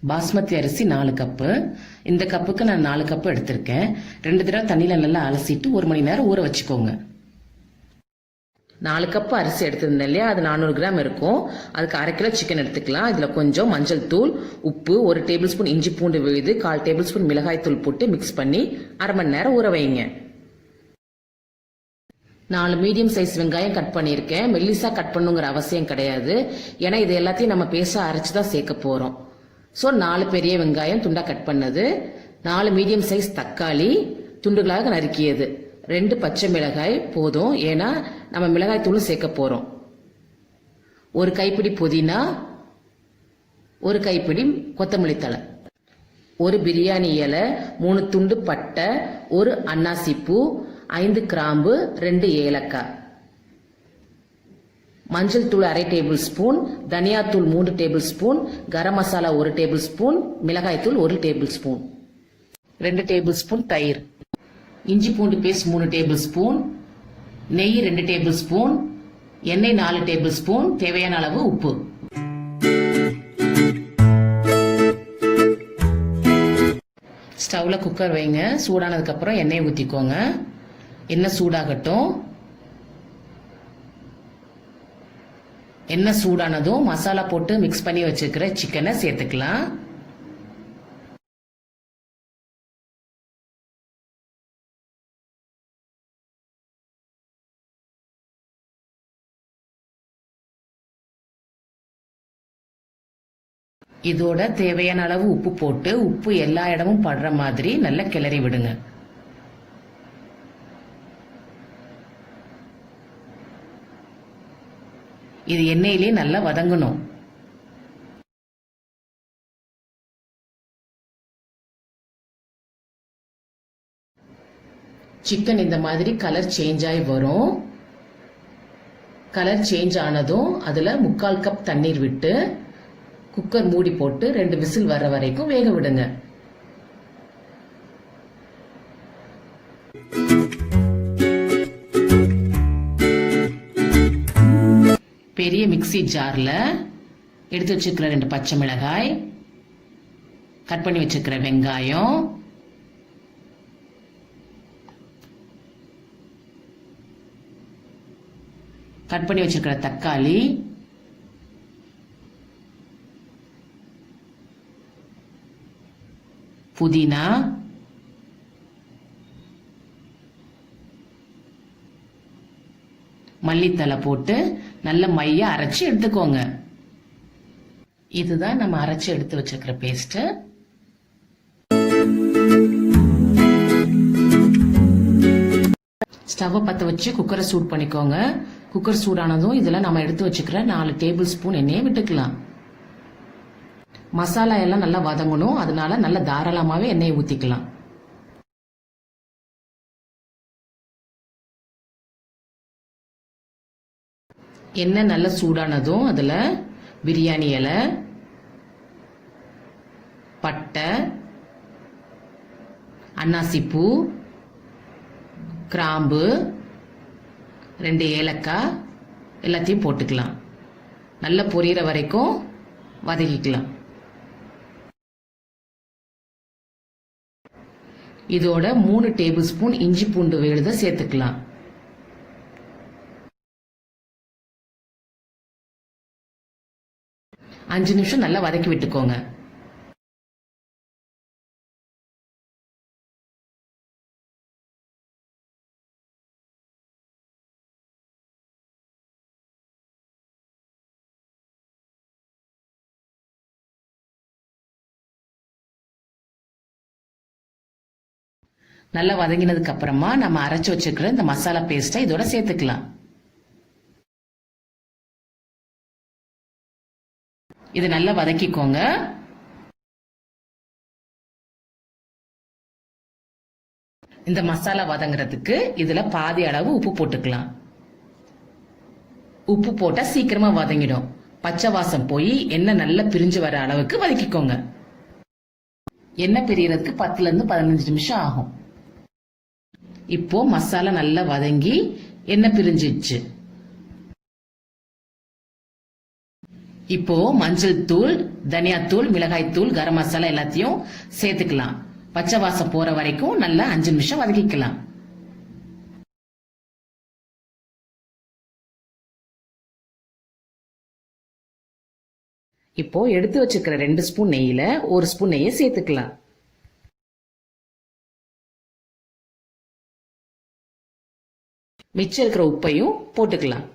பாஸ்மதி அரிசி 4 கப்பு. இந்த கப்புக்கு நான் 4 கப்பு எடுத்திருக்கேன். 2 தடவை தண்ணியில் நல்லா அலசிட்டு 1 மணி நேரம் ஊற வச்சுக்கோங்க. 4 கப்பு அரிசி எடுத்திருந்தேன் இல்லையா, அது 400 கிராம் இருக்கும். அதுக்கு 1/2 கிலோ சிக்கன் எடுத்துக்கலாம். இதில் கொஞ்சம் மஞ்சள் தூள், உப்பு, 1 டேபிள் ஸ்பூன் இஞ்சி பூண்டு விழுது, 1/4 டேபிள் ஸ்பூன் மிளகாய் தூள் போட்டு மிக்ஸ் பண்ணி 1/2 மணி நேரம் ஊற வைங்க. 4 மீடியம் சைஸ் வெங்காயம் கட் பண்ணியிருக்கேன். மெல்லிசா கட் பண்ணுங்கிற அவசியம் கிடையாது, ஏன்னா இது எல்லாத்தையும் நம்ம பேச அரைச்சு தான் சேர்க்க போறோம். ஸோ 4 பெரிய வெங்காயம் துண்டா கட் பண்ணது, 4 மீடியம் சைஸ் தக்காளி துண்டுகளாக நறுக்கியது, 2 பச்சை மிளகாய் போதும், ஏன்னா நம்ம மிளகாய் தூளும் சேர்க்க போறோம். 1 கைப்பிடி புதினா, 1 கைப்பிடி கொத்தமல்லி தழை, 1 பிரியாணி இலை, 3 துண்டு பட்டை, 1 அன்னாசி பூ, 5 கிராம்பு, 2 ஏலக்காய், மஞ்சள் தூள் 1/2 டேபிள் ஸ்பூன், தனியாத்தூள் 3 table spoon, garam masala 1 table spoon, மிளகாய் தூள் 1 டேபிள் ஸ்பூன், 2 டேபிள் ஸ்பூன் தயிர், இஞ்சி பூண்டு பேஸ்ட் 3 டேபிள் ஸ்பூன், நெய் 2 டேபிள் ஸ்பூன், எண்ணெய் 4 டேபிள் ஸ்பூன், தேவையான அளவு உப்பு. ஸ்டவ்ல குக்கர் வைங்க. சூடானதுக்கு அப்புறம் எண்ணெய் ஊத்திக்கோங்க. எண்ணெய் சூடாகட்டும். எண்ணெய் சூடானதும் மசாலா போட்டு மிக்ஸ் பண்ணி வச்சிருக்கிற சிக்கனை சேர்த்துக்கலாம். இதோட தேவையான அளவு உப்பு போட்டு உப்பு எல்லா இடமும் படுற மாதிரி நல்லா கிளறி விடுங்க. இது எண்ணெயிலே நல்லா வதங்கணும். சிக்கன் இந்த மாதிரி கலர் சேஞ்ச் ஆகி வரும். கலர் சேஞ்ச் ஆனதும் அதுல 3/4 கப் தண்ணீர் விட்டு குக்கர் மூடி போட்டு 2 விசில் வர்ற வரைக்கும் வேக விடுங்க. பெரிய மிக்ஸி ஜார்ல எடுத்து வச்சிருக்கிற 2 பச்சை மிளகாய், கட் பண்ணி வச்சிருக்கிற வெங்காயம், கட் பண்ணி வச்சிருக்கிற தக்காளி, புதினா, மல்லித்தலை போட்டு நல்ல மைய அரைச்சு எடுத்துக்கோங்க. இதுதான் நம்ம அரைச்சு எடுத்து வச்சிருக்கிற பேஸ்ட். ஸ்டவ் பத்த வச்சு குக்கரை சூட் பண்ணிக்கோங்க. குக்கர் சூடானதும் இதுல நம்ம எடுத்து வச்சுக்கிற 4 டேபிள் ஸ்பூன் எண்ணெயை விட்டுக்கலாம். மசாலா எல்லாம் நல்லா வதங்கணும், அதனால நல்ல தாராளமாவே எண்ணெயை ஊத்திக்கலாம். எண்ணெய் நல்லா சூடானதும் அதுல பிரியாணி இலை, பட்டை, அன்னாசி பூ, கிராம்பு, 2 ஏலக்காய் எல்லாத்தையும் போட்டுக்கலாம். நல்லா பொரியிற வரைக்கும் வதக்கிக்கலாம். இதோட 3 டேபிள் ஸ்பூன் இஞ்சி பூண்டு விழுத சேர்த்துக்கலாம். அஞ்சு நிமிஷம் நல்லா வதக்கி விட்டுக்கோங்க. நல்லா வதங்கினதுக்கு அப்புறமா நம்ம அரைச்சு வச்சிருக்கிற இந்த மசாலா பேஸ்ட்டை இதோட சேர்த்துக்கலாம். இது நல்லா வதக்கிக்கோங்க. இந்த மசாலா வதங்குறதுக்கு இதுல பாதி அளவு உப்பு போட்டுக்கலாம். உப்பு போட்டா சீக்கிரமா வதங்கிடும். பச்சை வாசம் போய் எண்ணெய் நல்லா பிரிஞ்சு வர அளவுக்கு வதக்கிக்கோங்க. எண்ணெய் பிரியறதுக்கு 10ல இருந்து 15 நிமிஷம் ஆகும். இப்போ மசாலா நல்லா வதங்கி எண்ணெய் பிரிஞ்சிடுச்சு. இப்போ மஞ்சள் தூள், தனியாத்தூள், மிளகாய் தூள், கரம் மசாலா எல்லாத்தையும் சேர்த்துக்கலாம். பச்சை வாசம் போற வரைக்கும் நல்லா 5 நிமிஷம் வதக்கிக்கலாம். இப்போ எடுத்து வச்சிருக்கிற 2 ஸ்பூன் நெய்யில 1 ஸ்பூன் நெய்யை சேர்த்துக்கலாம். மிச்சம் இருக்கிற உப்பையும் போட்டுக்கலாம்.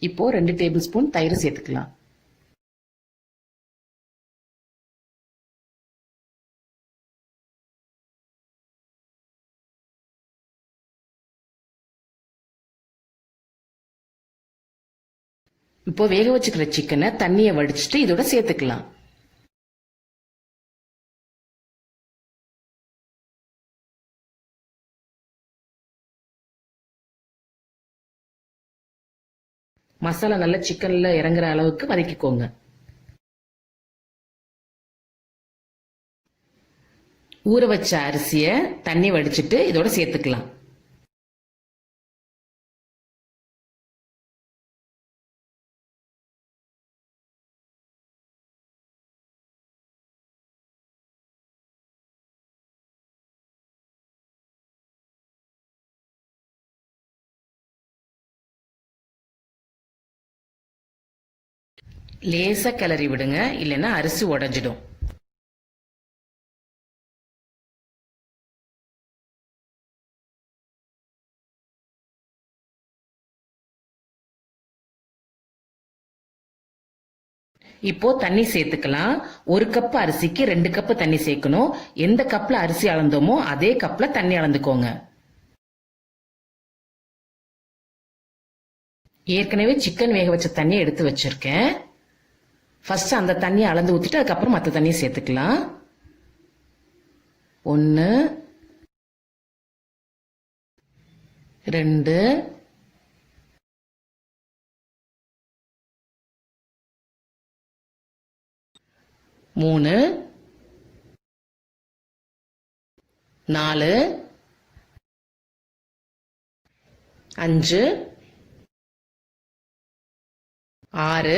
இப்போ 2 டேபிள் ஸ்பூன் தயிர் சேர்த்துக்கலாம். இப்போ வேக வச்சுக்கிற சிக்கனை தண்ணியை வடிச்சிட்டு இதோட சேர்த்துக்கலாம். மசாலா நல்லா சிக்கன்ல இறங்குற அளவுக்கு வதக்கிக்கோங்க. ஊற வச்ச அரிசிய தண்ணி வடிச்சிட்டு இதோட சேர்த்துக்கலாம். லேசா கிளறி விடுங்க, இல்லைன்னா அரிசி உடைஞ்சிடும். இப்போ தண்ணி சேர்த்துக்கலாம். 1 கப் அரிசிக்கு 2 கப் தண்ணி சேர்க்கணும். எந்த கப்ல அரிசி அளந்தோமோ அதே கப்ல தண்ணி அளந்துக்கோங்க. ஏற்கனவே சிக்கன் வேக வச்ச தண்ணி எடுத்து வச்சிருக்கேன். ஃபர்ஸ்ட் அந்த தண்ணியை அளந்து ஊத்திட்டு அதுக்கப்புறம் மற்ற தண்ணியை சேர்த்துக்கலாம். 1 2 3 4 5 6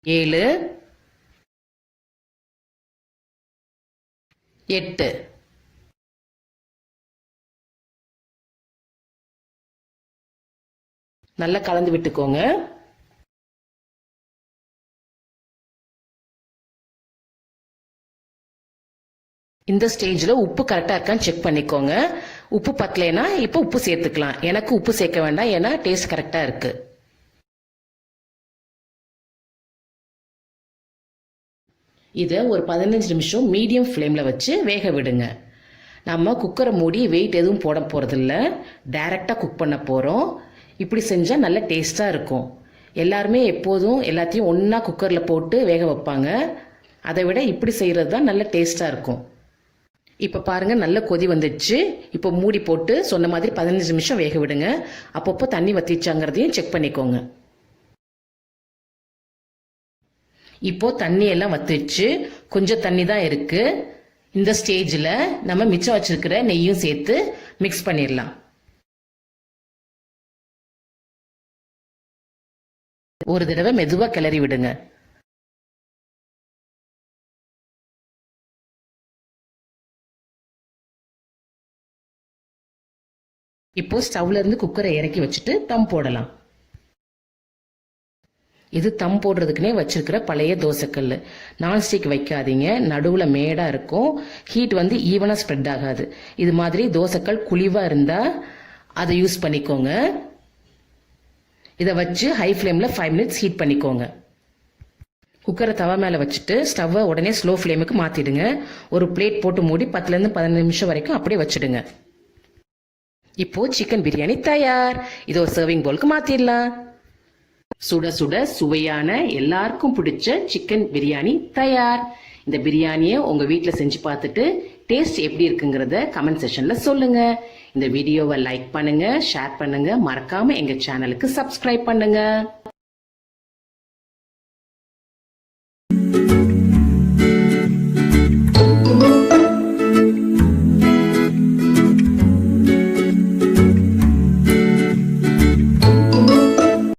7 8 நல்லா கலந்து விட்டுக்கோங்க. இந்த ஸ்டேஜ்ல உப்பு கரெக்டா இருக்கான்னு செக் பண்ணிக்கோங்க. உப்பு பத்தலைன்னா இப்போ உப்பு சேர்த்துக்கலாம். எனக்கு உப்பு சேர்க்க வேண்டாம், ஏன்னா டேஸ்ட் கரெக்டா இருக்கு. இதை ஒரு 15 நிமிஷம் மீடியம் ஃப்ளேமில் வச்சு வேக விடுங்க. நம்ம குக்கரை மூடி வெயிட் எதுவும் போட போகிறதில்ல, டைரெக்டாக குக் பண்ண போகிறோம். இப்படி செஞ்சால் நல்ல டேஸ்ட்டாக இருக்கும். எல்லாருமே எப்போதும் எல்லாத்தையும் ஒன்றா குக்கரில் போட்டு வேக வைப்பாங்க. அதை விட இப்படி செய்கிறது தான் நல்ல டேஸ்ட்டாக இருக்கும். இப்போ பாருங்கள், நல்ல கொதி வந்துடுச்சு. இப்போ மூடி போட்டு சொன்ன மாதிரி 15 நிமிஷம் வேக விடுங்க. அப்பப்போ தண்ணி வற்றிச்சாங்கிறதையும் செக் பண்ணிக்கோங்க. இப்போ தண்ணி எல்லாம் வத்திச்சு, கொஞ்சம் தண்ணி தான் இருக்கு. இந்த ஸ்டேஜில் நம்ம மிச்சம் வச்சிருக்கிற நெய்யும் சேர்த்து மிக்ஸ் பண்ணிடலாம். ஒரு தடவை மெதுவா கிளறி விடுங்க. இப்போ ஸ்டவ்ல இருந்து குக்கரை இறக்கி வச்சுட்டு தம் போடலாம். இது தம் போடுறதுக்குனே வச்சிருக்கிற பழைய தோசைக்கல். நான்ஸ்டிக் வைக்காதீங்க, நடுவுல மேடா இருக்கும். ஹீட் வந்து ஈவனா ஸ்ப்ரெட் ஆகாது. இது மாதிரி தோசைக்கல் குழிவா இருந்தா அதை யூஸ் பண்ணிக்கோங்க. இதை வச்சு ஹை ஃப்ளேம்ல 5 மினிட்ஸ் ஹீட் பண்ணிக்கோங்க. குக்கரை தவா மேல வச்சுட்டு ஸ்டவ்வை உடனே ஸ்லோ ஃப்ளேமுக்கு மாத்திடுங்க. ஒரு பிளேட் போட்டு மூடி 10ல இருந்து 15 நிமிஷம் வரைக்கும் அப்படியே வச்சிடுங்க. இப்போ சிக்கன் பிரியாணி தயார். இதை ஒரு சர்விங் பவுலுக்கு மாத்திடலாம். சுட சுட சுவையான எல்லாருக்கும் பிடிச்ச சிக்கன் பிரியாணி தயார். இந்த பிரியாணியை உங்க வீட்டில் செஞ்சு பார்த்துட்டு டேஸ்ட் எப்படி இருக்குங்கிறத கமெண்ட் செக்ஷன்ல சொல்லுங்க. இந்த வீடியோவை லைக் பண்ணுங்க, ஷேர் பண்ணுங்க, மறக்காம எங்க சேனலுக்கு சப்ஸ்கிரைப் பண்ணுங்க.